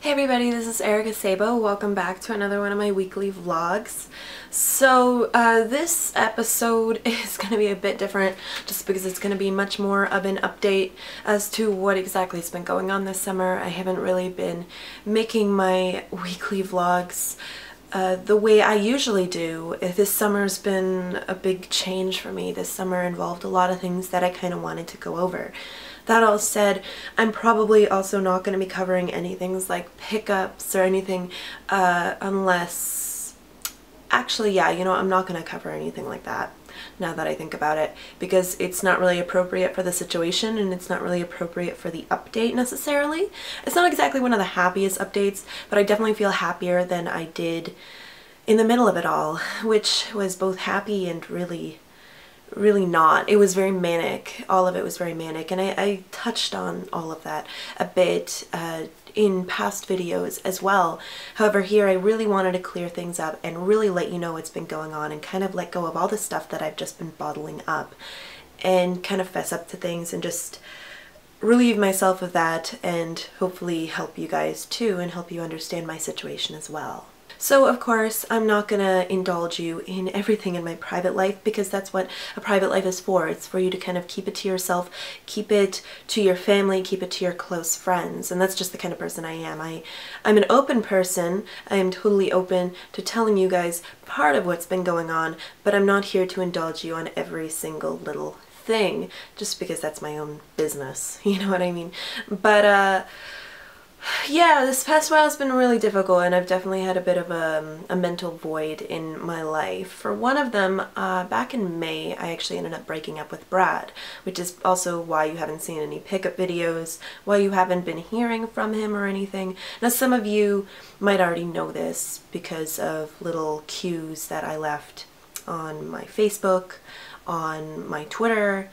Hey everybody, this is Erica Sabo. Welcome back to another one of my weekly vlogs. So this episode is going to be a bit different just because it's going to be much more of an update as to what exactly has been going on this summer. I haven't really been making my weekly vlogs the way I usually do. This summer's been a big change for me. This summer involved a lot of things that I kind of wanted to go over. That all said, I'm probably also not going to be covering anything like pickups or anything unless... Actually, yeah, you know, I'm not going to cover anything like that now that I think about it, because it's not really appropriate for the situation and it's not really appropriate for the update necessarily. It's not exactly one of the happiest updates, but I definitely feel happier than I did in the middle of it all, which was both happy and really not. It was very manic. All of it was very manic, and I touched on all of that a bit in past videos as well. However, here I really wanted to clear things up and really let you know what's been going on and kind of let go of all the stuff that I've just been bottling up and kind of fess up to things and just relieve myself of that and hopefully help you guys too and help you understand my situation as well. So of course, I'm not gonna indulge you in everything in my private life, because that's what a private life is for. It's for you to kind of keep it to yourself, keep it to your family, keep it to your close friends. And that's just the kind of person I am. I'm an open person. I am totally open to telling you guys part of what's been going on, but I'm not here to indulge you on every single little thing, just because that's my own business. You know what I mean? But yeah, this past while has been really difficult, and I've definitely had a bit of a mental void in my life. For one of them, back in May, I actually ended up breaking up with Brad, which is also why you haven't seen any pickup videos, why you haven't been hearing from him or anything. Now, some of you might already know this because of little cues that I left on my Facebook, on my Twitter.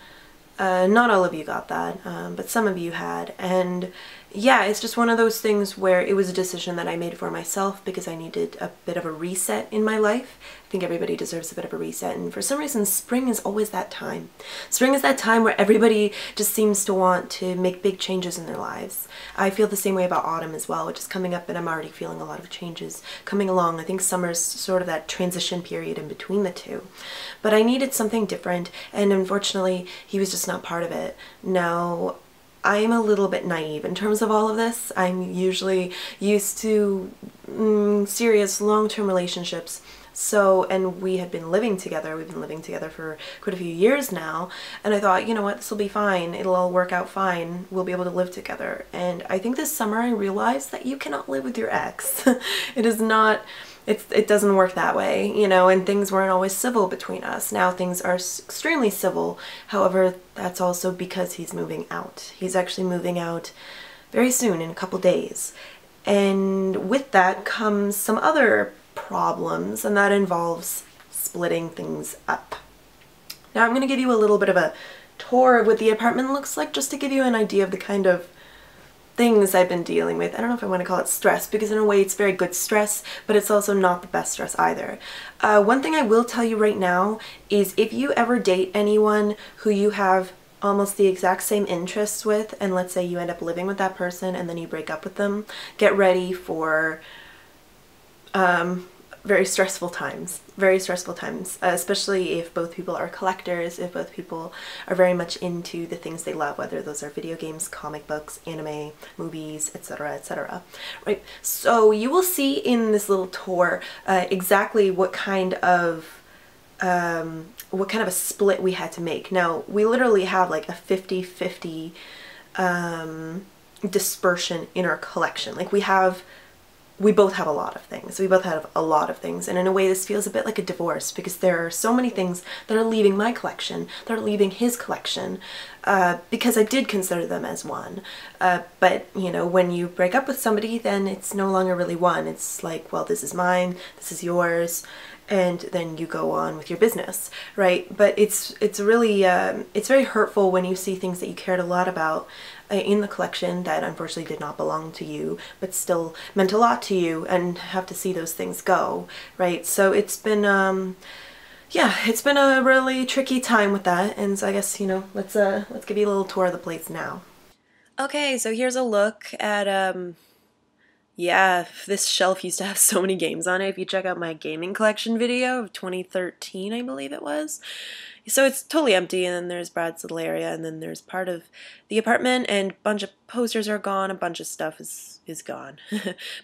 Not all of you got that, but some of you had, and yeah, it's just one of those things where it was a decision that I made for myself because I needed a bit of a reset in my life. I think everybody deserves a bit of a reset, and for some reason spring is always that time. Spring is that time where everybody just seems to want to make big changes in their lives. I feel the same way about autumn as well, which is coming up, and I'm already feeling a lot of changes coming along. I think summer's sort of that transition period in between the two. But I needed something different, and unfortunately he was just not part of it. Now, I'm a little bit naive in terms of all of this. I'm usually used to serious long-term relationships. So, and we had been living together. We've been living together for quite a few years now. And I thought, you know what, this will be fine. It'll all work out fine. We'll be able to live together. And I think this summer I realized that you cannot live with your ex. It is not... It doesn't work that way, you know, and things weren't always civil between us. Now things are extremely civil. However, that's also because he's moving out. He's actually moving out very soon, in a couple days. And with that comes some other problems, and that involves splitting things up. Now I'm going to give you a little bit of a tour of what the apartment looks like, just to give you an idea of the kind of things I've been dealing with. I don't know if I want to call it stress, because in a way it's very good stress, but it's also not the best stress either. One thing I will tell you right now is if you ever date anyone who you have almost the exact same interests with, and let's say you end up living with that person and then you break up with them, get ready for very stressful times, especially if both people are collectors, if both people are very much into the things they love, whether those are video games, comic books, anime, movies, etc., right? So you will see in this little tour exactly what kind of a split we had to make. Now, we literally have like a 50-50 dispersion in our collection. Like we both have a lot of things. We both have a lot of things, and in a way this feels a bit like a divorce, because there are so many things that are leaving my collection, that are leaving his collection, because I did consider them as one. But, you know, when you break up with somebody, then it's no longer really one. It's like, well, this is mine, this is yours, and then you go on with your business, right? But it's really, it's very hurtful when you see things that you cared a lot about in the collection that unfortunately did not belong to you, but still meant a lot to you, and have to see those things go, right? So it's been, yeah, it's been a really tricky time with that, and so I guess, you know, let's give you a little tour of the place now. Okay, so here's a look at Yeah, this shelf used to have so many games on it. If you check out my gaming collection video of 2013, I believe it was. So it's totally empty, and then there's Brad's little area, and then there's part of the apartment, and a bunch of posters are gone, a bunch of stuff is gone.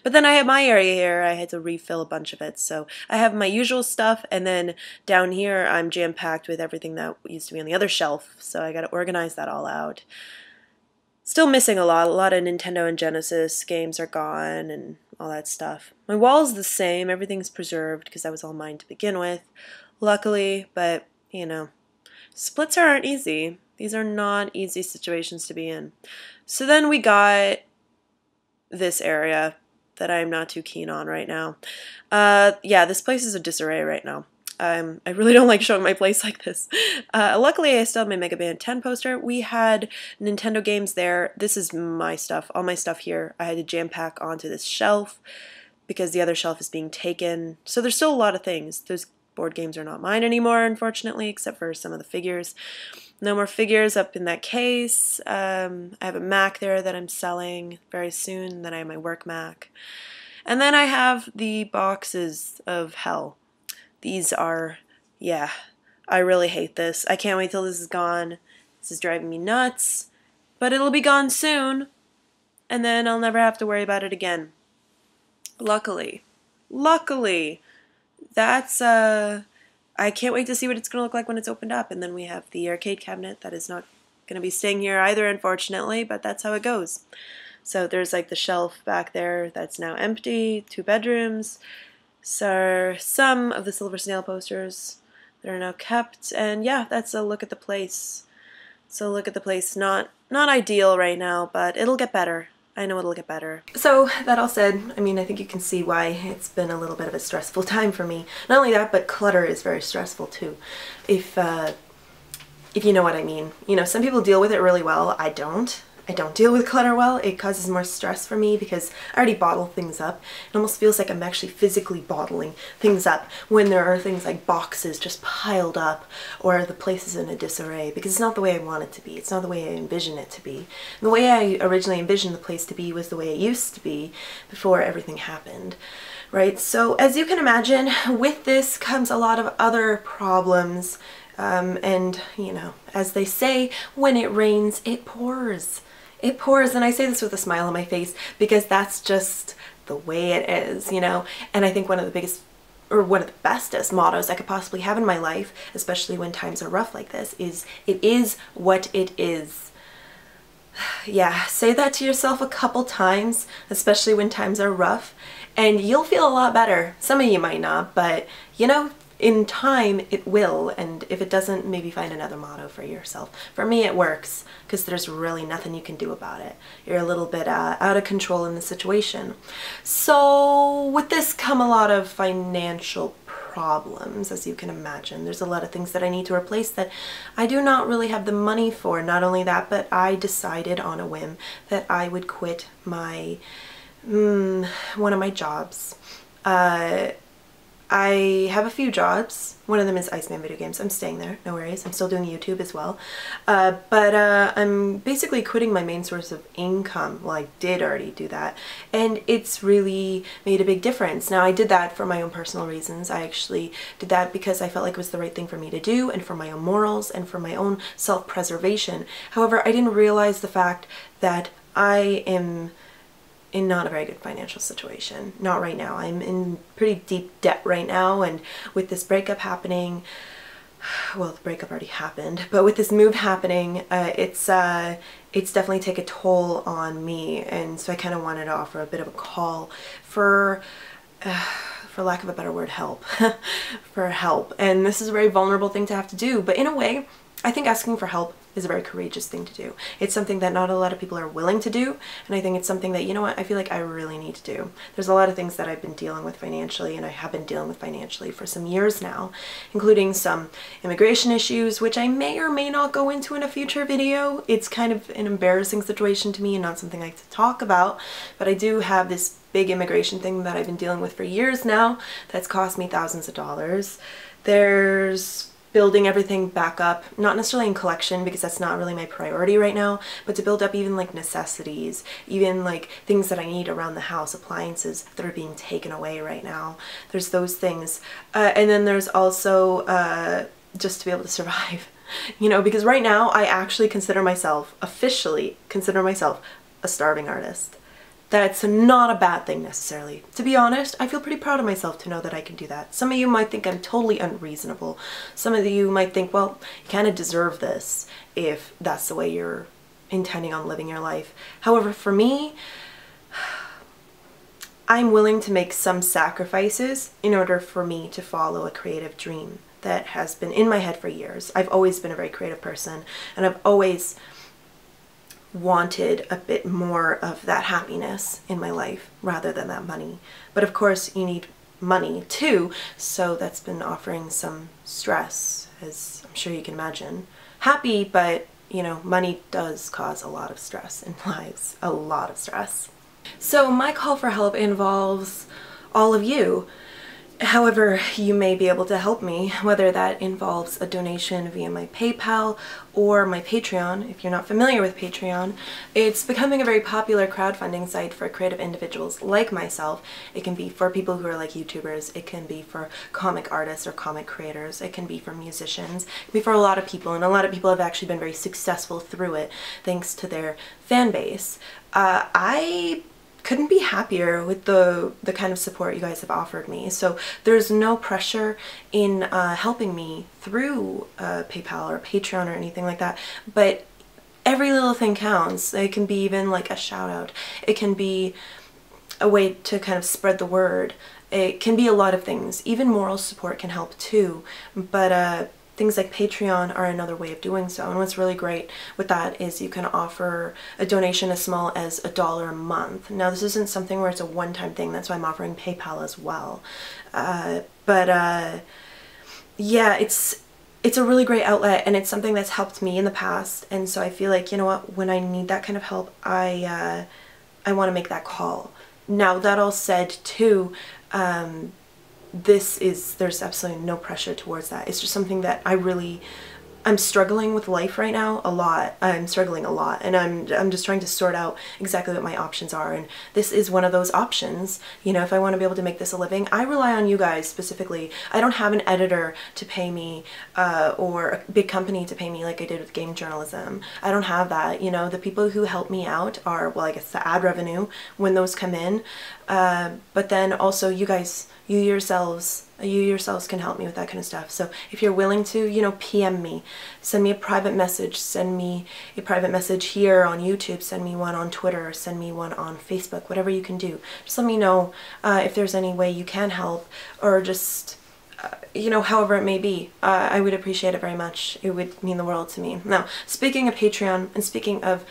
But then I have my area here. I had to refill a bunch of it. So I have my usual stuff, and then down here I'm jam-packed with everything that used to be on the other shelf. So I got to organize that all out. Still missing a lot. A lot of Nintendo and Genesis games are gone and all that stuff. My wall's the same. Everything's preserved because that was all mine to begin with, luckily. But, you know, splits aren't easy. These are not easy situations to be in. So then we got this area that I'm not too keen on right now. Yeah, this place is a disarray right now. I really don't like showing my place like this. Luckily, I still have my Mega Man 10 poster. We had Nintendo games there. This is my stuff, all my stuff here. I had to jam pack onto this shelf because the other shelf is being taken. So there's still a lot of things. Those board games are not mine anymore, unfortunately, except for some of the figures. No more figures up in that case. I have a Mac there that I'm selling very soon. Then I have my work Mac. And then I have the boxes of hell. These are, yeah, I really hate this. I can't wait till this is gone. This is driving me nuts. But it'll be gone soon. And then I'll never have to worry about it again. Luckily. That's, I can't wait to see what it's going to look like when it's opened up. And then we have the arcade cabinet that is not going to be staying here either, unfortunately, but that's how it goes. So there's like the shelf back there that's now empty, 2 bedrooms. So some of the Silver Snail posters that are now kept, and yeah, that's a look at the place. So look at the place, not ideal right now, but it'll get better. I know it'll get better. So that all said, I mean, I think you can see why it's been a little bit of a stressful time for me. Not only that, but clutter is very stressful too. If you know what I mean. You know, some people deal with it really well. I don't deal with clutter well. It causes more stress for me because I already bottle things up. It almost feels like I'm actually physically bottling things up when there are things like boxes just piled up or the place is in a disarray, because it's not the way I want it to be. It's not the way I envision it to be. And the way I originally envisioned the place to be was the way it used to be before everything happened. Right? So as you can imagine, with this comes a lot of other problems. And, you know, as they say, when it rains, it pours. It pours, and I say this with a smile on my face because that's just the way it is, you know. And I think one of the biggest, or one of the bestest mottos I could possibly have in my life, especially when times are rough like this, is it is what it is. Yeah, say that to yourself a couple times, especially when times are rough, and you'll feel a lot better. Some of you might not, but you know, in time it will, and if it doesn't, maybe find another motto for yourself. For me it works because there's really nothing you can do about it. You're a little bit out of control in the situation. So with this come a lot of financial problems, as you can imagine. There's a lot of things that I need to replace that I do not really have the money for. Not only that, but I decided on a whim that I would quit my one of my jobs. I have a few jobs. One of them is Iceman Video Games. I'm staying there, no worries. I'm still doing YouTube as well. But I'm basically quitting my main source of income. Well, I did already do that. And it's really made a big difference. Now, I did that for my own personal reasons. I actually did that because I felt like it was the right thing for me to do, and for my own morals, and for my own self-preservation. However, I didn't realize the fact that I am in not a very good financial situation. Not right now. I'm in pretty deep debt right now, and with this breakup happening, well, the breakup already happened, but with this move happening, it's definitely taken a toll on me, and so I kind of wanted to offer a bit of a call for lack of a better word, help. For help. And this is a very vulnerable thing to have to do, but in a way, I think asking for help is a very courageous thing to do. It's something that not a lot of people are willing to do, and I think it's something that, you know what, I feel like I really need to do. There's a lot of things that I've been dealing with financially, and I have been dealing with financially for some years now, including some immigration issues, which I may or may not go into in a future video. It's kind of an embarrassing situation to me and not something I like to talk about, but I do have this big immigration thing that I've been dealing with for years now that's cost me thousands of dollars. There's building everything back up, not necessarily in collection because that's not really my priority right now, but to build up even like necessities, even like things that I need around the house, appliances that are being taken away right now. There's those things. And then there's also just to be able to survive, you know, because right now I actually officially consider myself a starving artist. That's not a bad thing necessarily. To be honest, I feel pretty proud of myself to know that I can do that. Some of you might think I'm totally unreasonable. Some of you might think, well, you kind of deserve this if that's the way you're intending on living your life. However, for me, I'm willing to make some sacrifices in order for me to follow a creative dream that has been in my head for years. I've always been a very creative person, and I've always wanted a bit more of that happiness in my life rather than that money. But of course you need money too, so that's been offering some stress, as I'm sure you can imagine. Happy, but you know, money does cause a lot of stress in lives, a lot of stress. So my call for help involves all of you. However, you may be able to help me, whether that involves a donation via my PayPal or my Patreon. If you're not familiar with Patreon, it's becoming a very popular crowdfunding site for creative individuals like myself. It can be for people who are like YouTubers, it can be for comic artists or comic creators, it can be for musicians, it can be for a lot of people, and a lot of people have actually been very successful through it thanks to their fan base. I couldn't be happier with the kind of support you guys have offered me. So there's no pressure in helping me through PayPal or Patreon or anything like that, but every little thing counts. It can be even like a shout out. It can be a way to kind of spread the word. It can be a lot of things. Even moral support can help too, but things like Patreon are another way of doing so. And what's really great with that is you can offer a donation as small as $1 a month. Now this isn't something where it's a one-time thing, that's why I'm offering PayPal as well. Yeah, it's a really great outlet, and it's something that's helped me in the past, and so I feel like, you know what, when I need that kind of help, I want to make that call. Now that all said too, there's absolutely no pressure towards that. It's just something that I'm struggling with life right now a lot. I'm struggling a lot, and I'm just trying to sort out exactly what my options are, and this is one of those options. You know, if I want to be able to make this a living, I rely on you guys specifically. I don't have an editor to pay me or a big company to pay me like I did with game journalism. I don't have that. You know, the people who help me out are, well, I guess the ad revenue when those come in, but then also you guys, you yourselves can help me with that kind of stuff. So if you're willing to, you know, PM me, send me a private message, send me a private message here on YouTube, send me one on Twitter, send me one on Facebook, whatever you can do. Just let me know if there's any way you can help, or just, you know, however it may be. I would appreciate it very much. It would mean the world to me. Now, speaking of Patreon and speaking of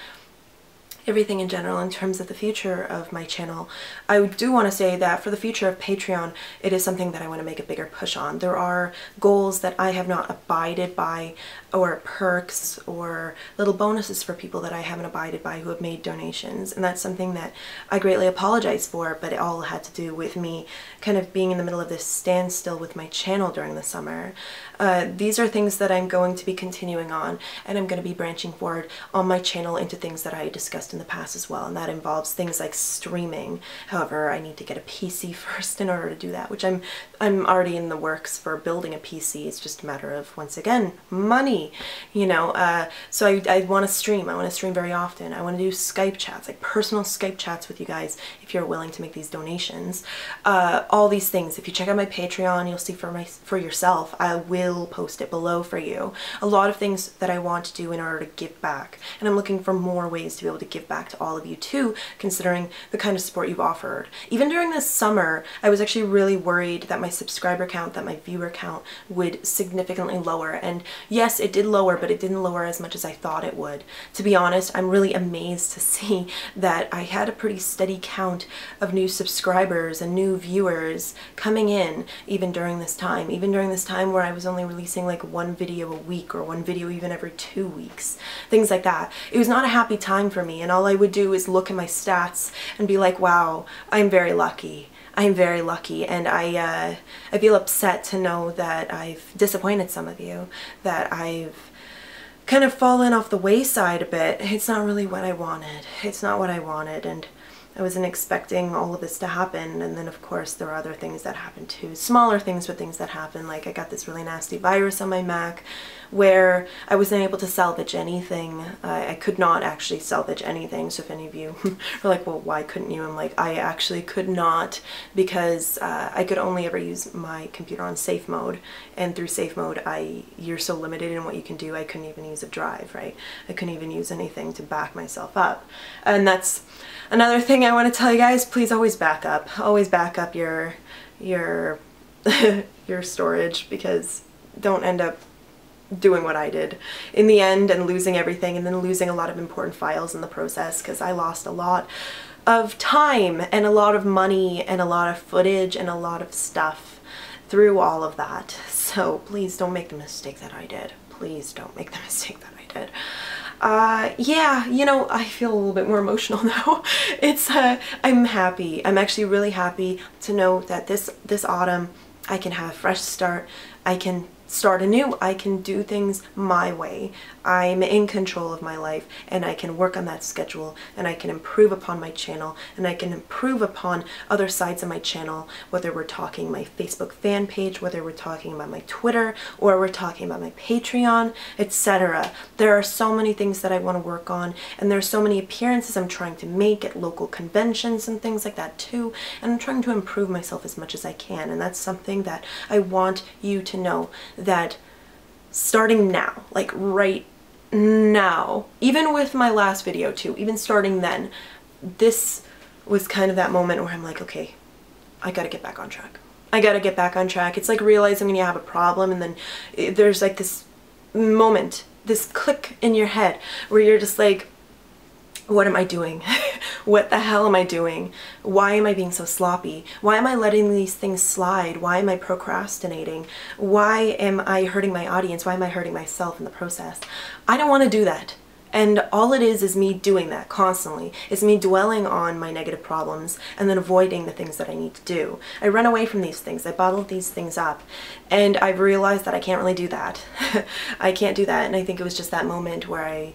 everything in general in terms of the future of my channel, I do want to say that for the future of Patreon, it is something that I want to make a bigger push on. There are goals that I have not abided by, or perks or little bonuses for people that I haven't abided by who have made donations, and that's something that I greatly apologize for, but it all had to do with me kind of being in the middle of this standstill with my channel during the summer. These are things that I'm going to be continuing on, and I'm going to be branching forward on my channel into things that I discussed in the past as well, and that involves things like streaming. However, I need to get a PC first in order to do that, which I'm already in the works for building a PC. It's just a matter of, once again, money, you know. So I want to stream. I want to stream very often. I want to do Skype chats, like personal Skype chats with you guys if you're willing to make these donations. All these things, if you check out my Patreon, you'll see for yourself. I will post it below for you. A lot of things that I want to do in order to give back, and I'm looking for more ways to be able to give back to all of you too, considering the kind of support you've offered. Even during this summer, I was actually really worried that my subscriber count, that my viewer count would significantly lower, and yes, it did lower, but it didn't lower as much as I thought it would. To be honest, I'm really amazed to see that I had a pretty steady count of new subscribers and new viewers coming in even during this time where I was only releasing like one video a week, or one video even every 2 weeks, things like that. It was not a happy time for me, and all I would do is look at my stats and be like, wow, I'm very lucky. I'm very lucky, and I feel upset to know that I've disappointed some of you, that I've kind of fallen off the wayside a bit. It's not really what I wanted. It's not what I wanted, and I wasn't expecting all of this to happen. And then of course there are other things that happened too. Smaller things, but things that happen. Like I got this really nasty virus on my Mac where I wasn't able to salvage anything. I could not actually salvage anything. So if any of you are like, well, why couldn't you? I'm like, I actually could not, because I could only ever use my computer on safe mode. And through safe mode, you're so limited in what you can do. I couldn't even use a drive, right? I couldn't even use anything to back myself up. And that's another thing I want to tell you guys. Please always back up. Always back up your your storage, because don't end up doing what I did in the end and losing everything, and then losing a lot of important files in the process, because I lost a lot of time and a lot of money and a lot of footage and a lot of stuff through all of that. So please don't make the mistake that I did. Please don't make the mistake that I did. Yeah, you know, I feel a little bit more emotional now. It's I'm happy. I'm actually really happy to know that this autumn I can have a fresh start. I can start anew. I can do things my way. I'm in control of my life, and I can work on that schedule, and I can improve upon my channel, and I can improve upon other sides of my channel, whether we're talking my Facebook fan page, whether we're talking about my Twitter, or we're talking about my Patreon, etc. There are so many things that I want to work on, and there's so many appearances I'm trying to make at local conventions and things like that too, and I'm trying to improve myself as much as I can. And that's something that I want you to know, that starting now, like right now, even with my last video too, even starting then, this was kind of that moment where I'm like, okay, I gotta get back on track. I gotta get back on track. It's like realizing when you have a problem and then there's like this moment, this click in your head where you're just like, what am I doing? What the hell am I doing? Why am I being so sloppy? Why am I letting these things slide? Why am I procrastinating? Why am I hurting my audience? Why am I hurting myself in the process? I don't want to do that. And all it is me doing that constantly. It's me dwelling on my negative problems and then avoiding the things that I need to do. I run away from these things. I bottle these things up. And I've realized that I can't really do that. I can't do that. And I think it was just that moment where I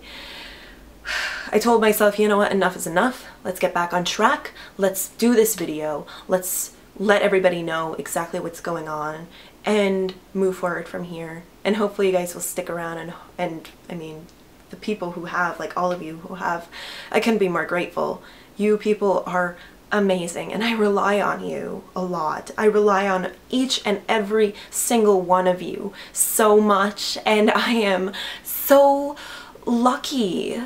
told myself, you know what, enough is enough. Let's get back on track. Let's do this video. Let's let everybody know exactly what's going on and move forward from here. And hopefully you guys will stick around, and I mean, the people who have, like all of you who have, I couldn't be more grateful. You people are amazing, and I rely on you a lot. I rely on each and every single one of you so much, and I am so lucky,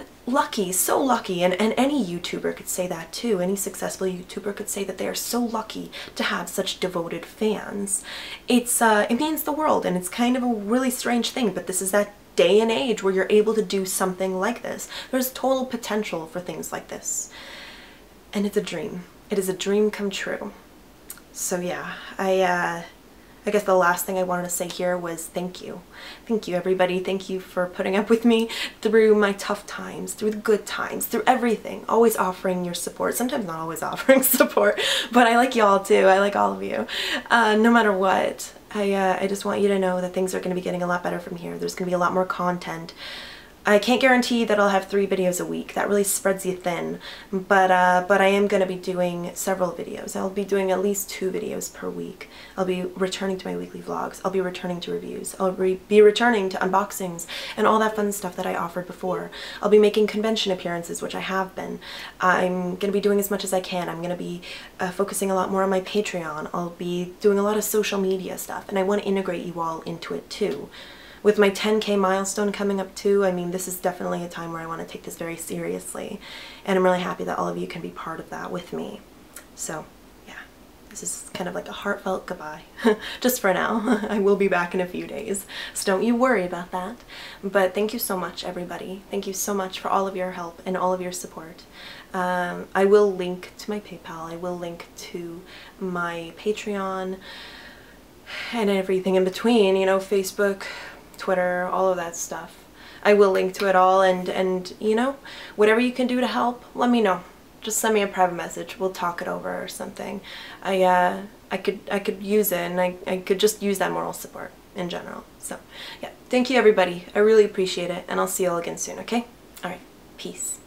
so lucky, and any YouTuber could say that too. Any successful YouTuber could say that they are so lucky to have such devoted fans. It means the world, and it's kind of a really strange thing, but this is that day and age where you're able to do something like this. There's total potential for things like this, and it's a dream. It is a dream come true. So yeah, I guess the last thing I wanted to say here was thank you. Thank you, everybody. Thank you for putting up with me through my tough times, through the good times, through everything. Always offering your support. Sometimes not always offering support, but I like y'all too. I like all of you. No matter what, I just want you to know that things are going to be getting a lot better from here. There's going to be a lot more content. I can't guarantee that I'll have 3 videos a week. That really spreads you thin. But I am going to be doing several videos. I'll be doing at least 2 videos per week. I'll be returning to my weekly vlogs. I'll be returning to reviews. I'll be returning to unboxings and all that fun stuff that I offered before. I'll be making convention appearances, which I have been. I'm going to be doing as much as I can. I'm going to be focusing a lot more on my Patreon. I'll be doing a lot of social media stuff, and I want to integrate you all into it too. With my 10K milestone coming up too, I mean, this is definitely a time where I want to take this very seriously. And I'm really happy that all of you can be part of that with me. So, yeah, this is kind of like a heartfelt goodbye. Just for now. I will be back in a few days, so don't you worry about that. But thank you so much, everybody. Thank you so much for all of your help and all of your support. I will link to my PayPal. I will link to my Patreon and everything in between, you know, Facebook, Twitter, all of that stuff. I will link to it all, and you know, whatever you can do to help, let me know. just send me a private message. We'll talk it over or something. I could use it, and I could just use that moral support in general. So yeah, thank you everybody. I really appreciate it, and I'll see you all again soon, okay? All right, peace.